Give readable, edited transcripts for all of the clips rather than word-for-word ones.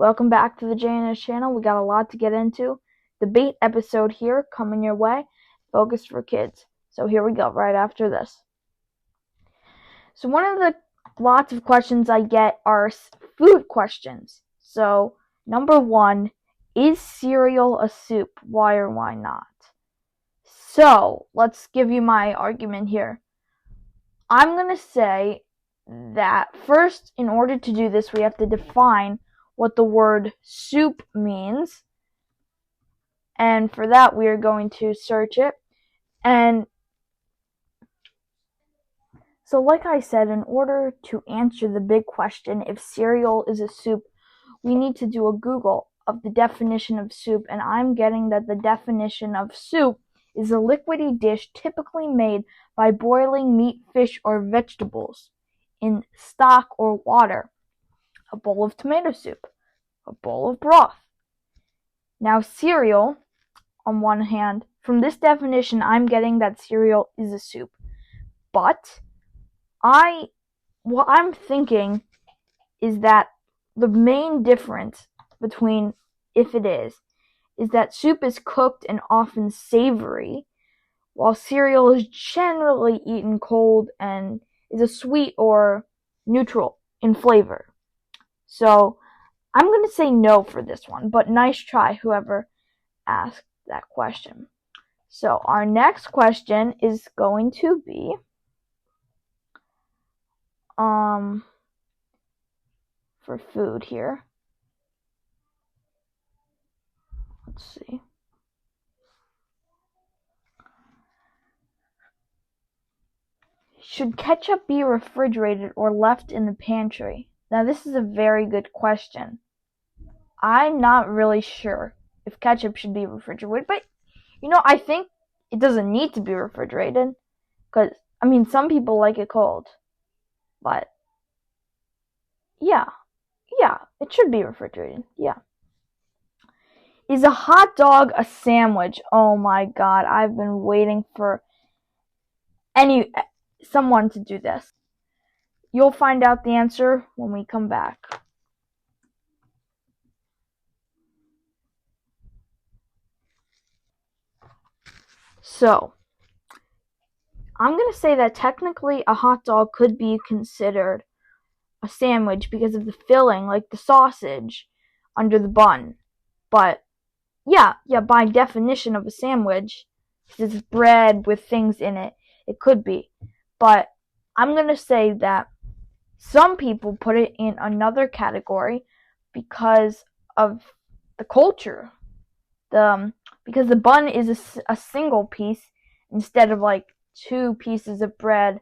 Welcome back to the JNS channel. We got a lot to get into. Debate episode here coming your way, focused for kids. So here we go, right after this. So one of the lots of questions I get are food questions. So number one, is cereal a soup? Why or why not? So let's give you my argument here. I'm going to say that first, in order to do this, we have to define what the word soup means. And for that, we are going to search it. And so like I said, in order to answer the big question, if cereal is a soup, we need to do a Google of the definition of soup. And I'm getting that the definition of soup is a liquidy dish typically made by boiling meat, fish, or vegetables in stock or water. A bowl of tomato soup, a bowl of broth. Now cereal, on one hand, from this definition, I'm getting that cereal is a soup. But what I'm thinking is that the main difference between if it is that soup is cooked and often savory, while cereal is generally eaten cold and is a sweet or neutral in flavor. So I'm going to say no for this one, but nice try, whoever asked that question. So our next question is going to be for food here. Let's see. Should ketchup be refrigerated or left in the pantry? Now this is a very good question. I'm not really sure if ketchup should be refrigerated, but I think it doesn't need to be refrigerated, because some people like it cold, but yeah, it should be refrigerated. Yeah. Is a hot dog a sandwich? Oh my god, I've been waiting for someone to do this. You'll find out the answer when we come back. So, I'm going to say that technically a hot dog could be considered a sandwich because of the filling, like the sausage under the bun. But yeah, by definition of a sandwich, this is bread with things in it, it could be. But I'm going to say that some people put it in another category because of the culture. Because the bun is a single piece instead of like two pieces of bread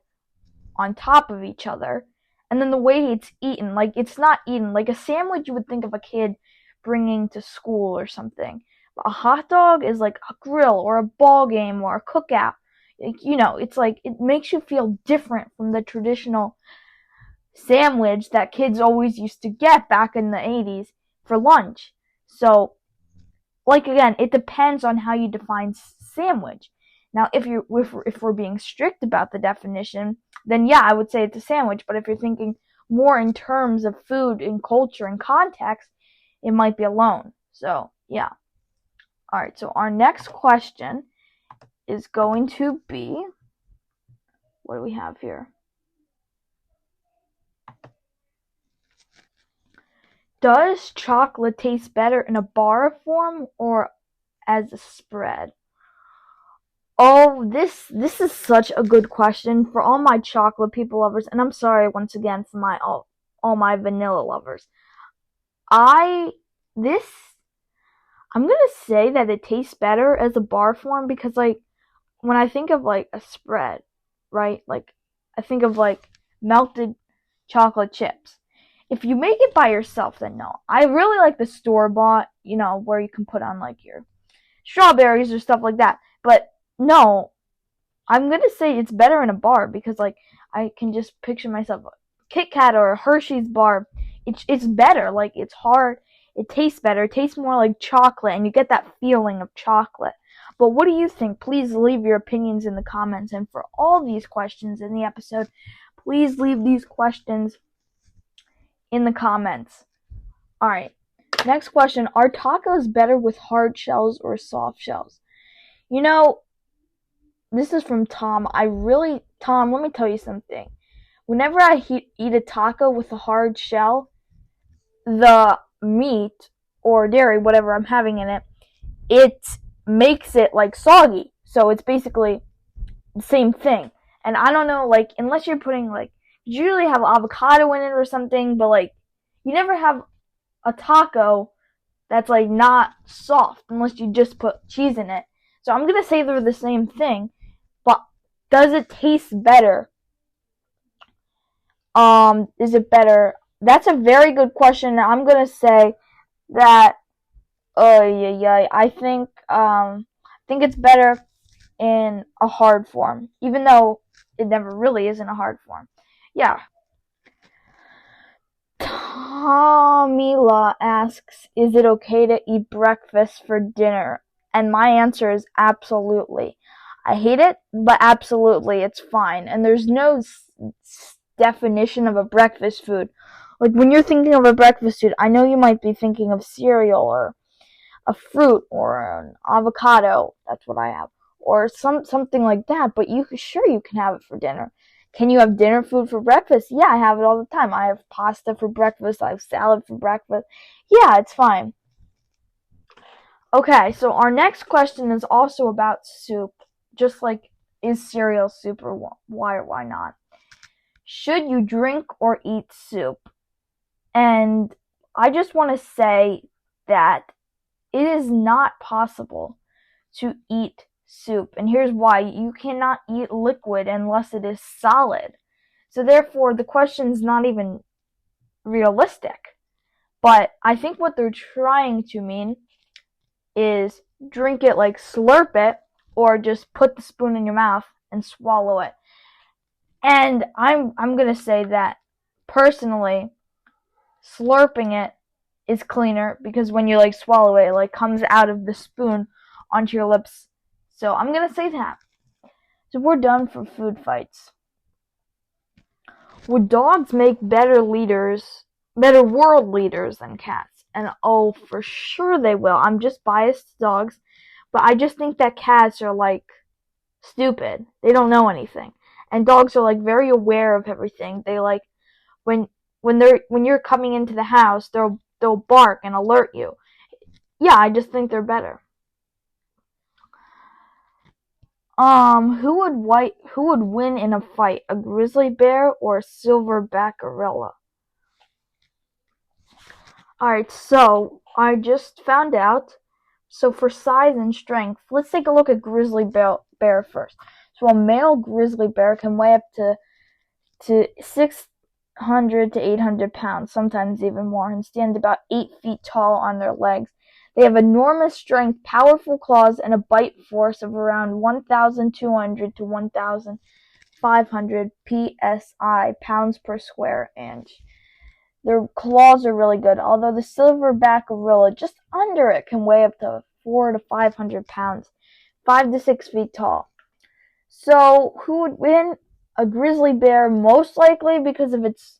on top of each other. And then the way it's eaten, like it's not eaten like a sandwich you would think of a kid bringing to school or something. But a hot dog is like a grill or a ball game or a cookout. It's like it makes you feel different from the traditional sandwich that kids always used to get back in the 80s for lunch. So, like again, it depends on how you define sandwich. Now, if we're being strict about the definition, then yeah, I would say it's a sandwich. But if you're thinking more in terms of food and culture and context, it might be alone. So yeah. All right. So our next question is going to be, what do we have here? Does chocolate taste better in a bar form or as a spread? Oh, this is such a good question for all my chocolate people lovers, and I'm sorry once again for my all my vanilla lovers. I'm gonna say that it tastes better as a bar form because like when I think of like a spread, right? Like I think of like melted chocolate chips. If you make it by yourself, then no. I really like the store-bought, where you can put on like your strawberries or stuff like that. But no, I'm gonna say it's better in a bar because like I can just picture myself a Kit Kat or a Hershey's bar. It's better. Like it's hard. It tastes better. It tastes more like chocolate, and you get that feeling of chocolate. But what do you think? Please leave your opinions in the comments. And for all these questions in the episode, please leave these questions in the comments. Alright, Next question, are tacos better with hard shells or soft shells? You know, this is from Tom. Tom, let me tell you something. Whenever I eat a taco with a hard shell, the meat or dairy, whatever I'm having in it, it makes it like soggy. So it's basically the same thing. And I don't know, like, unless you're putting like, you usually have avocado in it or something, but like, you never have a taco that's like not soft unless you just put cheese in it. So I'm gonna say they're the same thing, but does it taste better? Is it better? That's a very good question. I'm gonna say that. Yeah. I think it's better in a hard form, even though it never really is in a hard form. Yeah. Tomila asks, is it okay to eat breakfast for dinner? And my answer is absolutely. I hate it, but absolutely, it's fine. And there's no definition of a breakfast food. Like when you're thinking of a breakfast food, I know you might be thinking of cereal or a fruit or an avocado. That's what I have, or something like that. But you can have it for dinner. Can you have dinner food for breakfast? Yeah, I have it all the time. I have pasta for breakfast. I have salad for breakfast. Yeah, it's fine. Okay, so our next question is also about soup. Just like, is cereal soup or why or why not? Should you drink or eat soup? And I just want to say that it is not possible to eat soup. And here's why. You cannot eat liquid unless it is solid. So therefore, the question's not even realistic. But I think what they're trying to mean is drink it, like slurp it, or just put the spoon in your mouth and swallow it. And I'm gonna say that personally, slurping it is cleaner because when you like swallow it, it like comes out of the spoon onto your lips. So I'm gonna say that. So we're done for food fights. Would dogs make better world leaders than cats? And oh, for sure they will. I'm just biased to dogs, but I just think that cats are like stupid. They don't know anything. And dogs are like very aware of everything. They like when when you're coming into the house, they'll bark and alert you. Yeah, I just think they're better. Who would win in a fight, a grizzly bear or a silverback gorilla? Alright, so I just found out. So for size and strength, let's take a look at grizzly bear first. So a male grizzly bear can weigh up to 600 to 800 pounds, sometimes even more, and stand about 8 feet tall on their legs. They have enormous strength, powerful claws, and a bite force of around 1,200 to 1,500 psi, pounds per square inch. Their claws are really good, although the silverback gorilla, just under it, can weigh up to 400 to 500 pounds, 5 to 6 feet tall. So, who would win? A grizzly bear, most likely because of its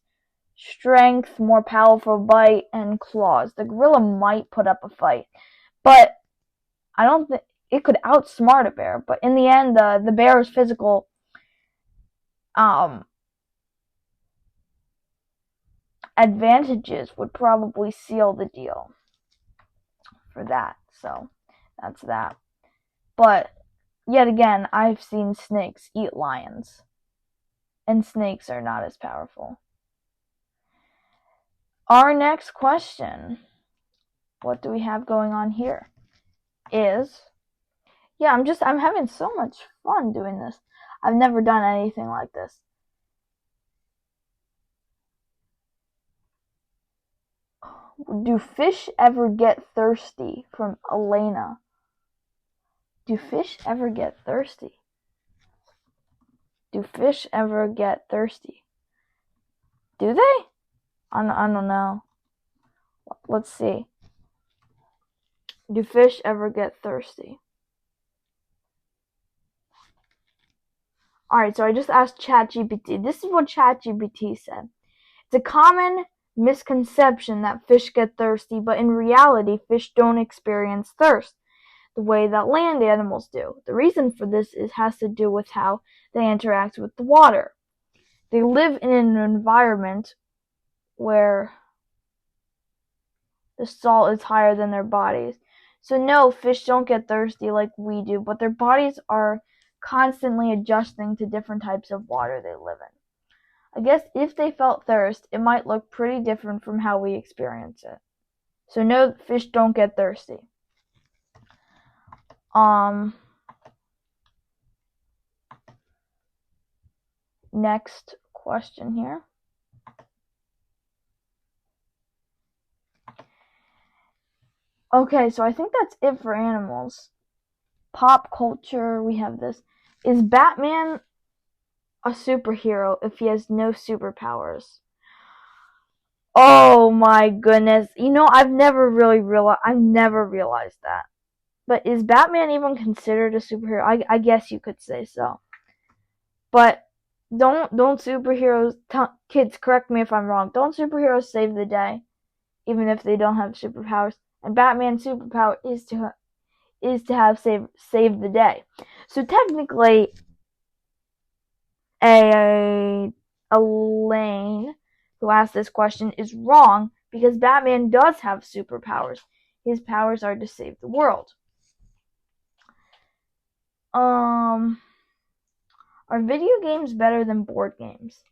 strength, more powerful bite, and claws. The gorilla might put up a fight, but I don't think it could outsmart a bear. But in the end, the bear's physical advantages would probably seal the deal for that. So that's that. But yet again, I've seen snakes eat lions, and snakes are not as powerful. Our next question, what do we have going on here? Is, yeah, I'm having so much fun doing this. I've never done anything like this. Do fish ever get thirsty? From Elena. Do fish ever get thirsty? Do fish ever get thirsty? Do they? I don't know. Let's see. Do fish ever get thirsty? Alright, so I just asked ChatGPT. This is what ChatGPT said. It's a common misconception that fish get thirsty, but in reality, fish don't experience thirst the way that land animals do. The reason for this has to do with how they interact with the water. They live in an environment where the salt is higher than their bodies. So no, fish don't get thirsty like we do, but their bodies are constantly adjusting to different types of water they live in. I guess if they felt thirst, it might look pretty different from how we experience it. So no, fish don't get thirsty. Next question here. Okay, so I think that's it for animals. Pop culture, we have this. Is Batman a superhero if he has no superpowers? Oh my goodness. I've never realized that. But is Batman even considered a superhero? I guess you could say so. But don't superheroes, kids, correct me if I'm wrong, don't superheroes save the day even if they don't have superpowers? And Batman's superpower is to have save the day. So technically, Elaine, who asked this question, is wrong because Batman does have superpowers. His powers are to save the world. Are video games better than board games?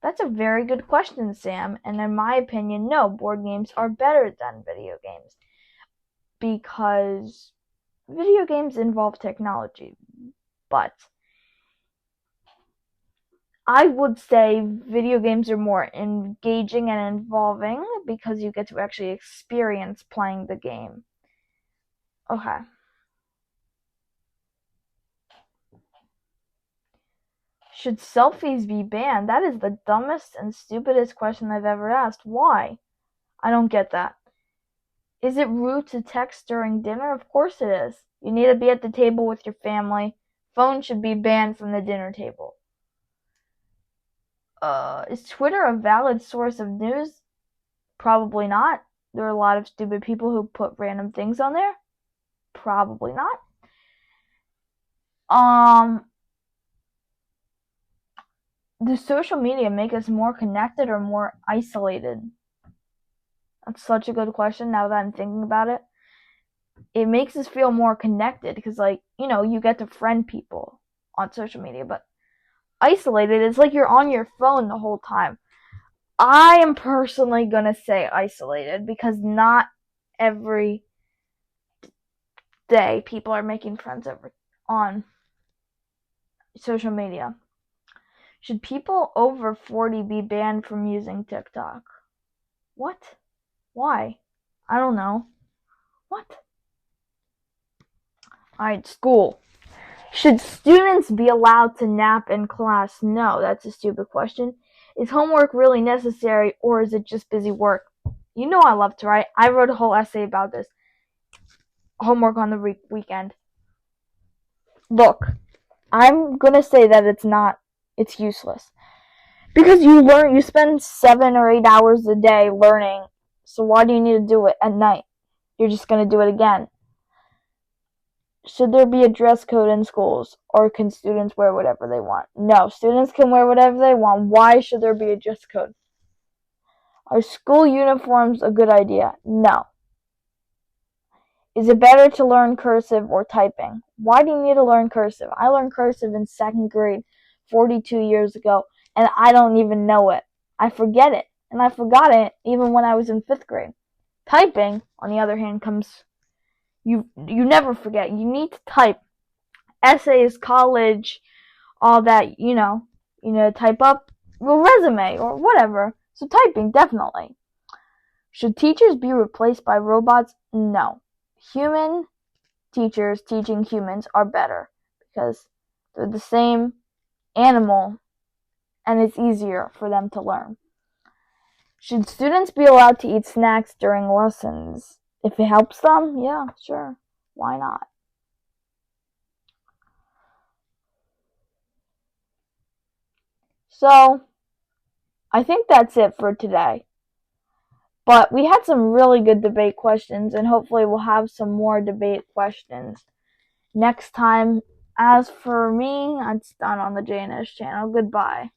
That's a very good question, Sam, and in my opinion, no, board games are better than video games because video games involve technology, but I would say video games are more engaging and involving because you get to actually experience playing the game. Okay. Should selfies be banned? That is the dumbest and stupidest question I've ever asked. Why? I don't get that. Is it rude to text during dinner? Of course it is. You need to be at the table with your family. Phones should be banned from the dinner table. Is Twitter a valid source of news? Probably not. There are a lot of stupid people who put random things on there. Probably not. Does social media make us more connected or more isolated? That's such a good question now that I'm thinking about it. It makes us feel more connected because, you get to friend people on social media, but isolated, it's like you're on your phone the whole time. I am personally gonna say isolated because not every day people are making friends on social media. Should people over 40 be banned from using TikTok? What? Why? I don't know. What? Alright, school. Should students be allowed to nap in class? No, that's a stupid question. Is homework really necessary or is it just busy work? You know I love to write. I wrote a whole essay about this. Homework on the weekend. Look, I'm gonna say that it's useless. Because you spend 7 or 8 hours a day learning, so why do you need to do it at night? You're just gonna do it again. Should there be a dress code in schools, or can students wear whatever they want? No, students can wear whatever they want. Why should there be a dress code? Are school uniforms a good idea? No. Is it better to learn cursive or typing? Why do you need to learn cursive? I learned cursive in 2nd grade 42 years ago, and I don't even know it. I forget it, and I forgot it even when I was in 5th grade. Typing, on the other hand, you never forget. You need to type essays, college, all that, type up a resume or whatever. So typing, definitely. Should teachers be replaced by robots? No. Human teachers teaching humans are better because they're the same animal and it's easier for them to learn. Should students be allowed to eat snacks during lessons? If it helps them, yeah, sure. Why not? So, I think that's it for today. But we had some really good debate questions, and hopefully we'll have some more debate questions next time. As for me, that's done on the JNS channel. Goodbye.